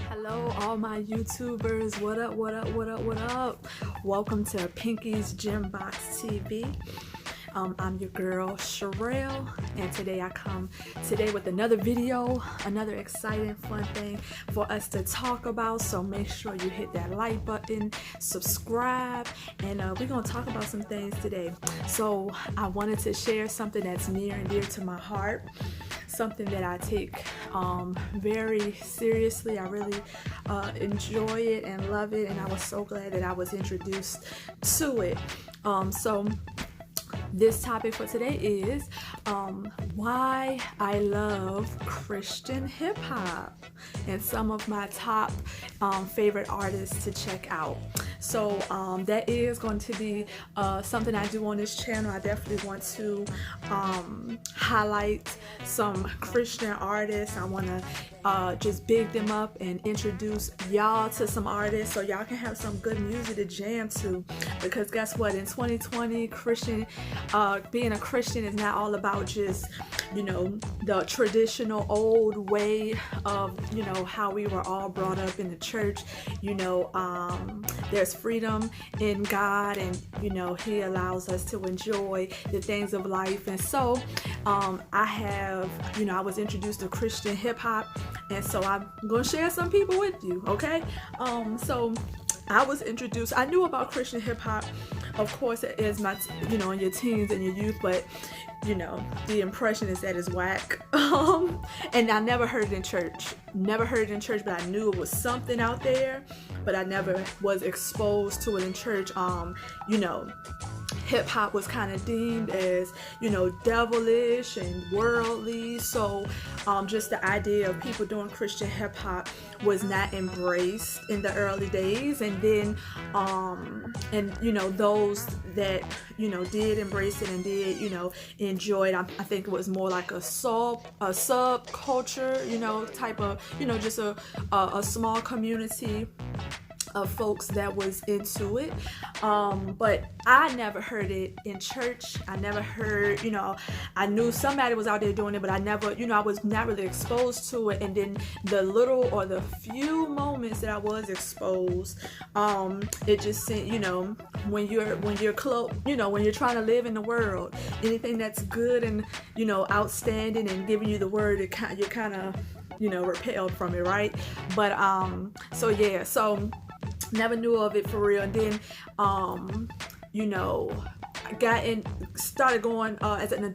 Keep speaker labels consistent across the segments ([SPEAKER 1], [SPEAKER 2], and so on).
[SPEAKER 1] Hello, all my YouTubers. What up, what up, what up, what up? Welcome to Pinky's Gembox TV. I'm your girl, Sherelle, and today I come with another video, another exciting, fun thing for us to talk about. So make sure you hit that like button, subscribe, and we're going to talk about some things today. So I wanted to share something that's near and dear to my heart, something that I take very seriously. I really enjoy it and love it, and I was so glad that I was introduced to it. So this topic for today is why I love Christian hip-hop and some of my top favorite artists to check out. So that is going to be something I do on this channel. I definitely want to highlight some Christian artists. I want to just big them up and introduce y'all to some artists so y'all can have some good music to jam to, because guess what, in 2020 being a Christian is not all about just, you know, the traditional old way of, you know, how we were all brought up in the church. You know, there's freedom in God, and you know, He allows us to enjoy the things of life. And so I was introduced to Christian hip-hop, and so I'm gonna share some people with you. Okay, so I was introduced, I knew about Christian hip-hop, of course, as my, you know, in your teens and your youth, but you know, the impression is that it's whack. And I never heard it in church. But I knew it was something out there, but I never was exposed to it in church. You know, hip-hop was kind of deemed as, you know, devilish and worldly. So just the idea of people doing Christian hip-hop was not embraced in the early days. And then and you know, those that, you know, did embrace it and did, you know, enjoy it, I think it was more like a subculture, you know, type of, you know, just a small community of folks that was into it. But I never heard it in church. I never heard, you know, I knew somebody was out there doing it, but I never, you know, I was not really exposed to it. And then the little or the few moments that I was exposed, it just seemed, you know, when you're close, you know, when you're trying to live in the world, anything that's good and, you know, outstanding and giving you the word, you're kind of, you know, repelled from it, right? But so yeah, so never knew of it for real. And then you know, I started going as a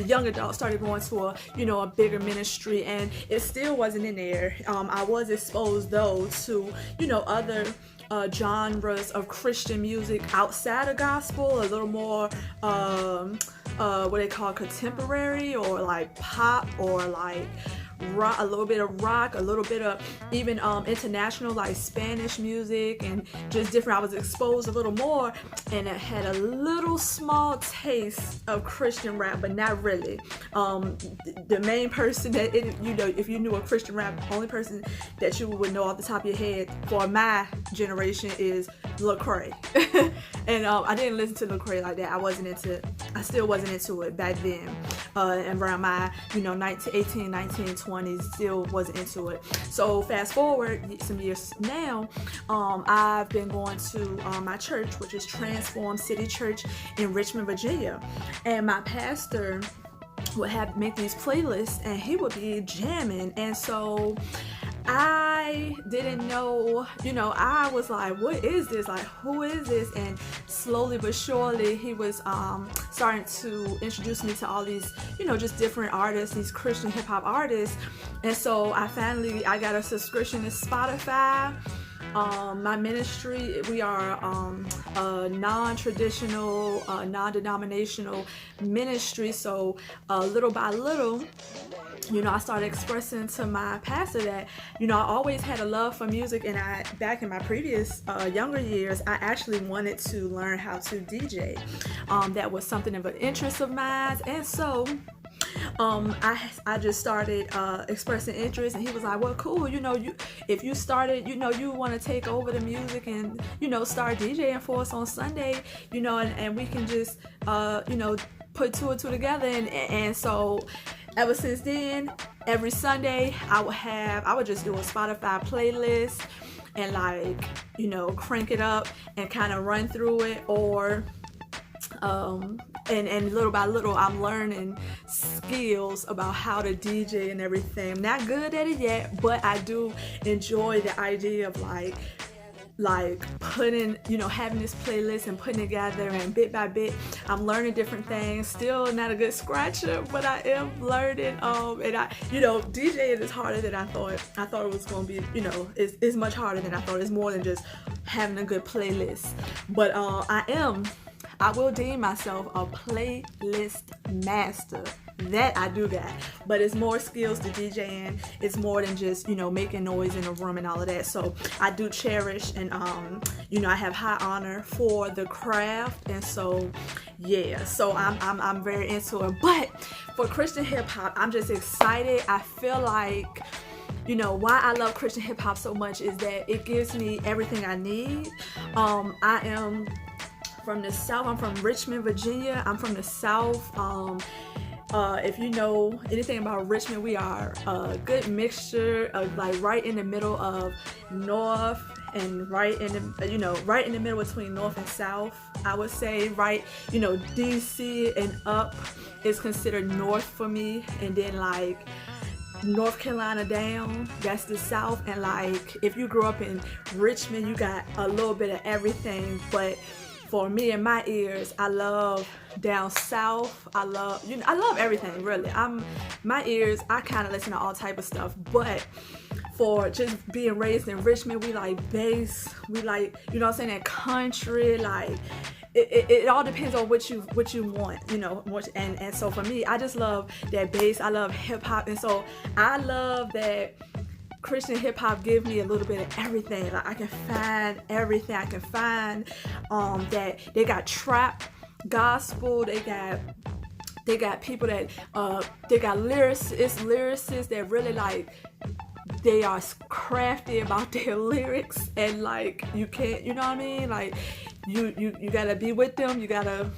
[SPEAKER 1] young adult, started going to a, you know, a bigger ministry, and it still wasn't in there. I was exposed though to, you know, other genres of Christian music outside of gospel, a little more what they call contemporary, or like pop, or like rock, a little bit of rock, a little bit of even international, like Spanish music, and just different. I was exposed a little more, and it had a little small taste of Christian rap, but not really. The main person that you know, if you knew a Christian rap, the only person that you would know off the top of your head for my generation is Lecrae. And I didn't listen to Lecrae like that. I still wasn't into it back then. And around my, you know, 18, 19, 20s, still wasn't into it. So fast forward some years now, I've been going to my church, which is Transform City Church in Richmond, Virginia. And my pastor would make these playlists, and he would be jamming. And so I didn't know, you know, I was like, what is this? Like, who is this? And slowly but surely, he was starting to introduce me to all these, you know, just different artists, these Christian hip-hop artists. And so I got a subscription to Spotify. My ministry, we are a non-traditional, non-denominational ministry. So little by little, you know, I started expressing to my pastor that, you know, I always had a love for music, and back in my previous younger years, I actually wanted to learn how to DJ. That was something of an interest of mine. And so I just started expressing interest, and he was like, well, cool, you know, if you started, you know, you want to take over the music and, you know, start DJing for us on Sunday, you know, and we can just you know, put two and two together. And so ever since then, every Sunday I would just do a Spotify playlist and like, you know, crank it up and kind of run through it, or and little by little I'm learning skills about how to DJ and everything. I'm not good at it yet, but I do enjoy the idea of like putting, you know, having this playlist and putting it together, and bit by bit I'm learning different things. Still not a good scratcher, but I am learning. And I, you know, DJing is harder than I thought. I thought it was gonna be, you know, it's much harder than I thought. It's more than just having a good playlist. But I will deem myself a playlist master. That I do got, but it's more skills to DJing. It's more than just, you know, making noise in a room and all of that. So I do cherish and you know, I have high honor for the craft, and so yeah, so I'm very into it. But for Christian hip hop, I'm just excited. I feel like, you know, why I love Christian hip hop so much is that it gives me everything I need. I am from the South. I'm from Richmond, Virginia. I'm from the South. If you know anything about Richmond, we are a good mixture of like right in the middle of North and right in the, you know, right in the middle between North and South. I would say, right, you know, DC and up is considered North for me, and then like North Carolina down, that's the South. And like if you grew up in Richmond, you got a little bit of everything. But for me and my ears, I love down south. I love everything really. My ears, I kind of listen to all type of stuff. But for just being raised in Richmond, we like bass, we like, you know what I'm saying, that country, like it all depends on what you want, you know. And so for me, I just love that bass. I love hip hop, and so I love that Christian hip hop give me a little bit of everything. Like I can find everything. I can find that they got trap, gospel. They got people that they got lyricists that really like, they are crafty about their lyrics, and like you can't, you know what I mean? Like you gotta be with them. You gotta.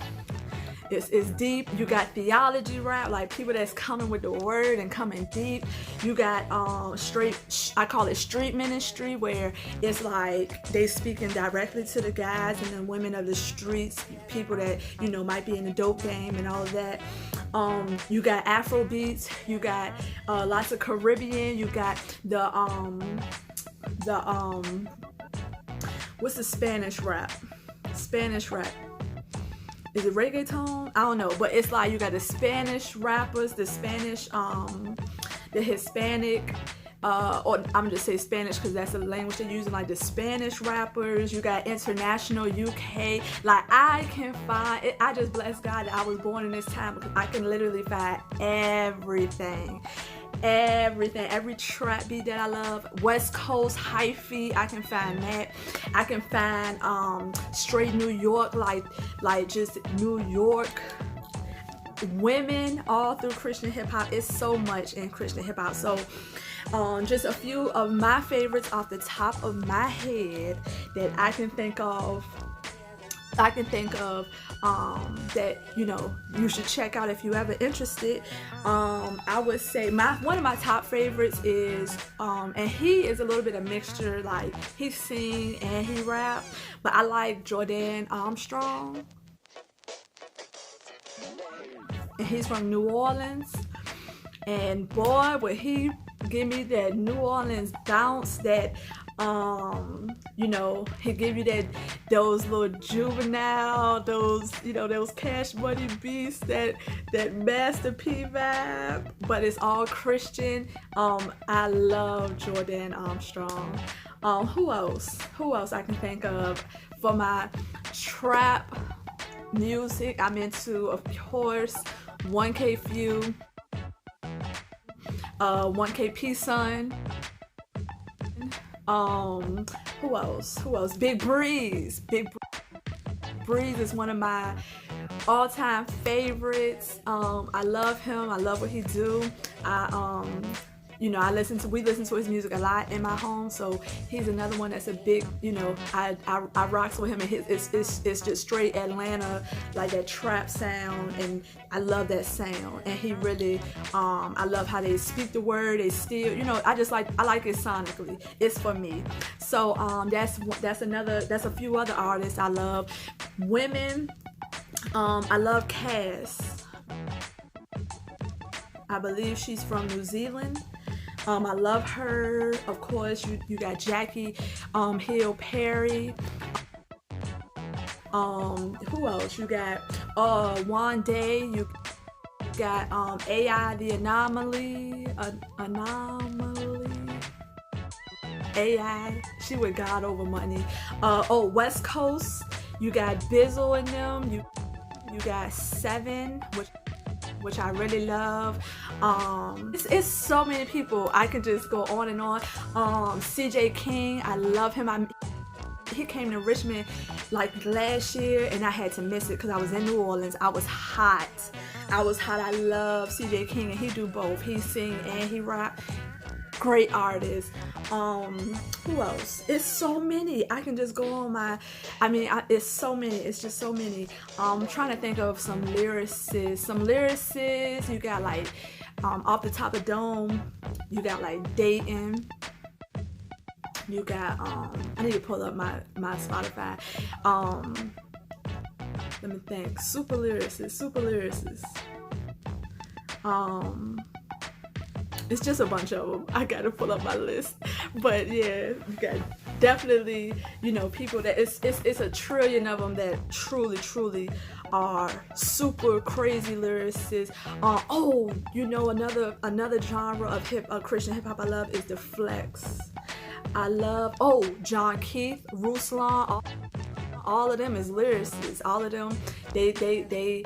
[SPEAKER 1] It's deep. You got theology rap, like people that's coming with the word and coming deep. You got I call it street ministry, where it's like they speaking directly to the guys and the women of the streets, people that, you know, might be in the dope game and all of that. You got Afro beats. You got lots of Caribbean. You got the what's the Spanish rap? Is it reggaeton? I don't know, but it's like you got the Spanish rappers, the Spanish, the Hispanic, or I'm just say Spanish because that's the language they're using, like the Spanish rappers. You got international, UK. Like I can find it. I just bless God that I was born in this time, because I can literally find everything. Every trap beat that I love. West Coast hyphy, I can find that. I can find straight New York, like just New York women all through Christian hip hop. It's so much in Christian hip hop. So just a few of my favorites off the top of my head that I can think of that, you know, you should check out if you ever interested. I would say one of my top favorites is and he is a little bit of mixture, like he sing and he rap, but I like Jordan Armstrong, and he's from New Orleans. And boy, would he give me that New Orleans bounce, that you know, he give you those little juvenile, those, you know, those Cash Money beats, that Master P vibe, but it's all Christian. I love Jordan Armstrong. Who else I can think of for my trap music? I'm into, of course, 1K Few, 1K P Sun. Who else? Big Breeze. Breeze is one of my all-time favorites. I love him. I love what he do. we listen to his music a lot in my home, so he's another one that's a big, I rocks with him, and it's just straight Atlanta, like that trap sound, and I love that sound. And he really, I love how they speak the word, they still, I like it sonically. It's for me. So that's a few other artists I love. Women, I love Cass. I believe she's from New Zealand. I love her. Of course, you got Jackie Hill Perry. Who else? You got One Day. You got AI the Anomaly. AI. She with God Over Money. West Coast. You got Bizzle in them. You got Seven, which I really love. It's so many people. I could just go on and on. CJ King, I love him. He came to Richmond like last year, and I had to miss it because I was in New Orleans. I was hot. I love CJ King, and he do both. He sing and he rap. Great artist. Who else? It's so many. I can just go on it's so many. It's just so many. I'm trying to think of some lyricists. You got like off the top of Dome, you got like Dayton. You got I need to pull up my Spotify. Let me think. Super lyricists. It's just a bunch of them. I gotta pull up my list. But yeah, you got definitely, people that it's a trillion of them that truly are super crazy lyricists. Another genre of Christian hip hop I love is the flex. I love John Keith, Ruslan. All of them is lyricists. All of them, they lyricists.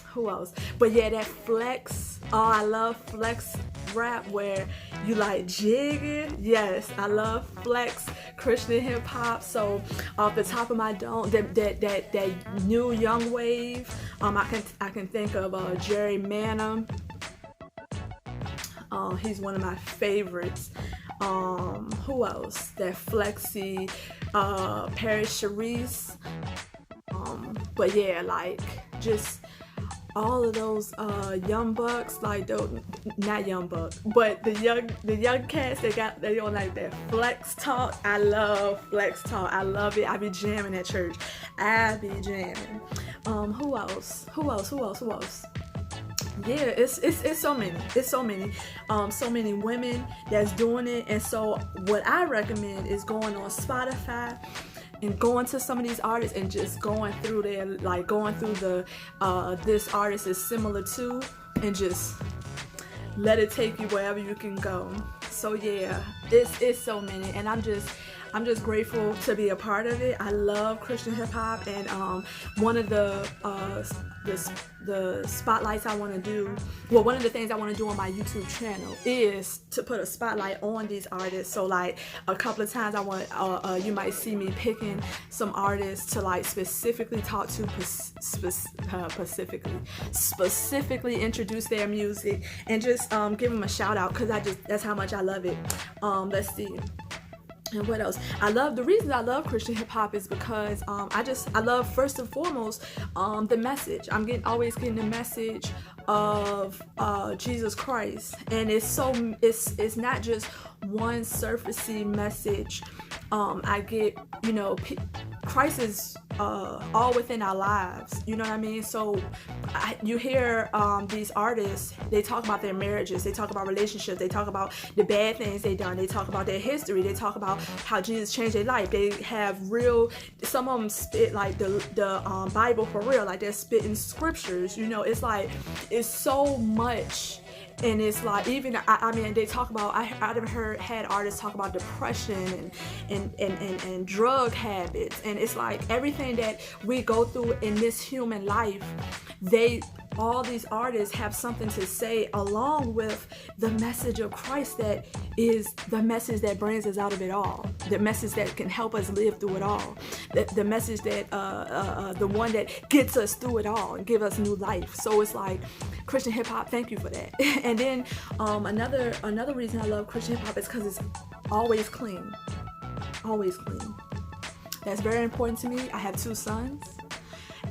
[SPEAKER 1] Who else? But yeah, that flex. I love flex rap where you like jigging. Yes, I love flex Christian hip hop. So off the top of my dome, that new young wave. I can think of Jerry Manum. He's one of my favorites. Who else? That Flexi, Paris Charisse. But yeah, like just all of those young bucks, like those, not young bucks, but the young cats they on like that flex talk. I love flex talk. I love it. I be jamming at church. I be jamming. Who else? Yeah, it's so many. So many women that's doing it. And so what I recommend is going on Spotify and going to some of these artists and just going through the this artist is similar to, and just let it take you wherever you can go. So yeah, it's so many, and I'm just grateful to be a part of it. I love Christian hip hop, and one of the spotlights I want to do, one of the things I want to do on my YouTube channel is to put a spotlight on these artists. So like a couple of times I want you might see me picking some artists to like specifically talk to, specifically introduce their music and just give them a shout out, because that's how much I love it. Let's see. And what else? The reason I love Christian hip hop is because I love, first and foremost, the message. I'm always getting the message of Jesus Christ, and it's not just one surfacey message. I get, Christ is all within our lives, you know what I mean? So you hear these artists, they talk about their marriages, they talk about relationships, they talk about the bad things they done, they talk about their history, they talk about how Jesus changed their life. They have some of them spit like the Bible for real, like they're spitting scriptures, it's like, it's so much. And it's like, even they talk about, I've had artists talk about depression and drug habits, and it's like everything that we go through in this human life, they all these artists have something to say along with the message of Christ, that is the message that brings us out of it all, the message that can help us live through it all, the message that the one that gets us through it all and give us new life. So it's like Christian hip hop, thank you for that. And then another reason I love Christian hip hop is because it's always clean. Always clean. That's very important to me. I have 2 sons.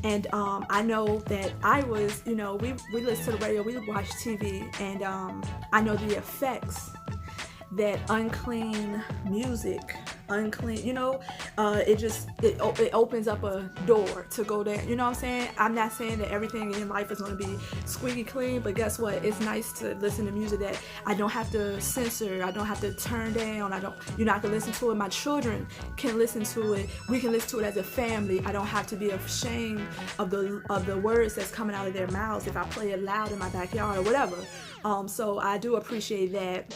[SPEAKER 1] And I know that I was, you know, we listen to the radio, we watch TV, and I know the effects that unclean music, you know, it opens up a door to go there. You know what I'm saying? I'm not saying that everything in life is going to be squeaky clean, but guess what? It's nice to listen to music that I don't have to censor, I don't have to turn down, you're not going to listen to it. My children can listen to it. We can listen to it as a family. I don't have to be ashamed of the words that's coming out of their mouths if I play it loud in my backyard or whatever. So I do appreciate that.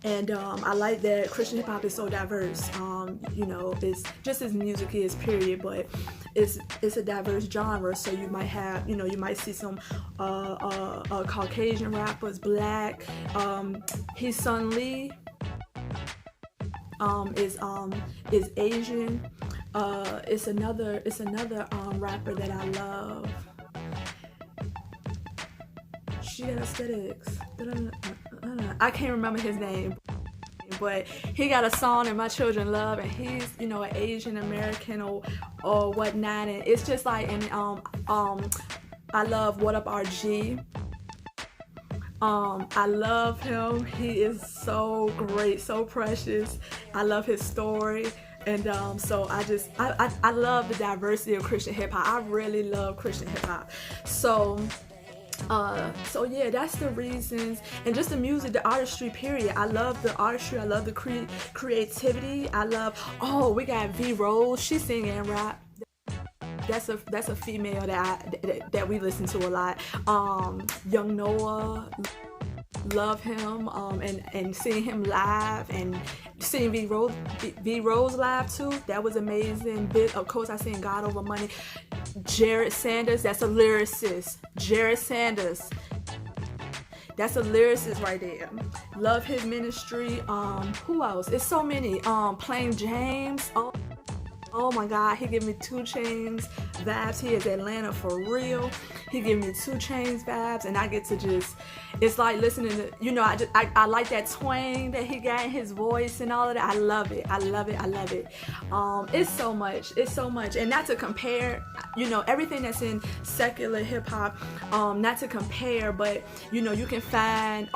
[SPEAKER 1] And I like that Christian hip hop is so diverse. You know, it's just as music is, period, but it's a diverse genre. So you might have, you know, you might see some Caucasian rappers, black. His son Lee is Asian. It's another rapper that I love. She got aesthetics. I can't remember his name, but he got a song that my children love, and he's, you know, an Asian American or whatnot, and it's just like, and I love What Up RG. I love him. He is so great, so precious. I love his story. And so I love the diversity of Christian hip hop. I really love Christian hip hop. So yeah, that's the reasons. And just the music, the artistry, period. I love the artistry. I love the creativity. I love, we got V Rose. She sing and rap. That's a female that we listen to a lot. Young Noah, love him, and seeing him live, and seeing V Rose live too. That was amazing. Of course, I seen God Over Money. Jared Sanders, that's a lyricist. Jared Sanders, that's a lyricist right there. Love his ministry. Who else? It's so many. Plain James. Oh my God, he give me 2 Chainz vibes. He is Atlanta for real. He give me 2 Chainz vibes, and I get to just, it's like listening to, you know, I like that twang that he got in his voice and all of that. I love it. I love it. I love it. It's so much. It's so much. And not to compare, you know, everything that's in secular hip hop, not to compare, but you know, you can find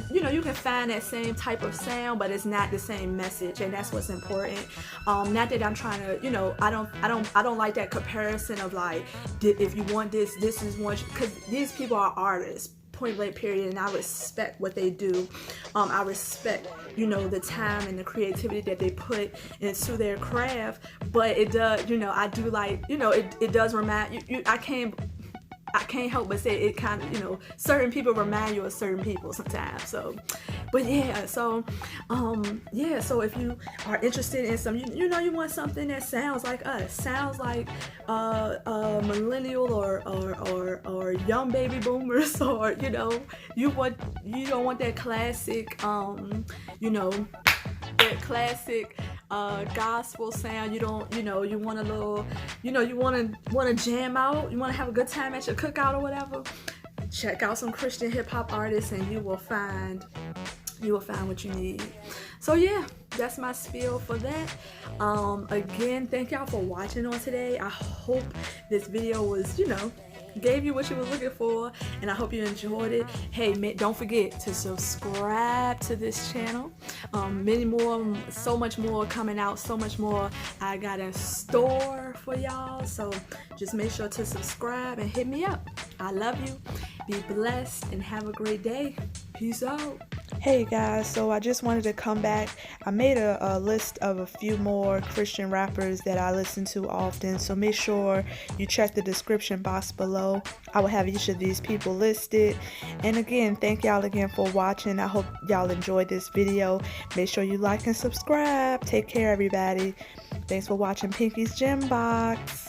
[SPEAKER 1] you can find that same type of sound, but it's not the same message, and that's what's important. Not that I'm trying to, you know, I don't like that comparison of like, if you want this is one, because these people are artists, point blank period, and I respect what they do. I respect, you know, the time and the creativity that they put into their craft, but it does, you know, I do like, you know, it does remind you, I can't help but say it kind of, you know, certain people remind you of certain people sometimes. So, but yeah, so so if you are interested in some, you know, you want something that sounds like us, sounds like millennial or young baby boomers, or you know, you don't want that classic, you know, that classic gospel sound. You don't, you know, you want a little, you know, you want to jam out, you want to have a good time at your cookout or whatever. Check out some Christian hip hop artists, and you will find what you need. So yeah, that's my spiel for that. Again, thank y'all for watching on today. I hope this video was, you know, gave you what you were looking for, and I hope you enjoyed it. Hey, don't forget to subscribe to this channel. Many more, so much more coming out, so much more I got in store for y'all, so just make sure to subscribe and hit me up. I love you. Be blessed and have a great day. Peace out.
[SPEAKER 2] Hey guys, so I just wanted to come back. I made a list of a few more Christian rappers that I listen to often, so make sure you check the description box below. I will have each of these people listed. And again, thank y'all again for watching. I hope y'all enjoyed this video. Make sure you like and subscribe. Take care, everybody. Thanks for watching Pinky's Gem Box.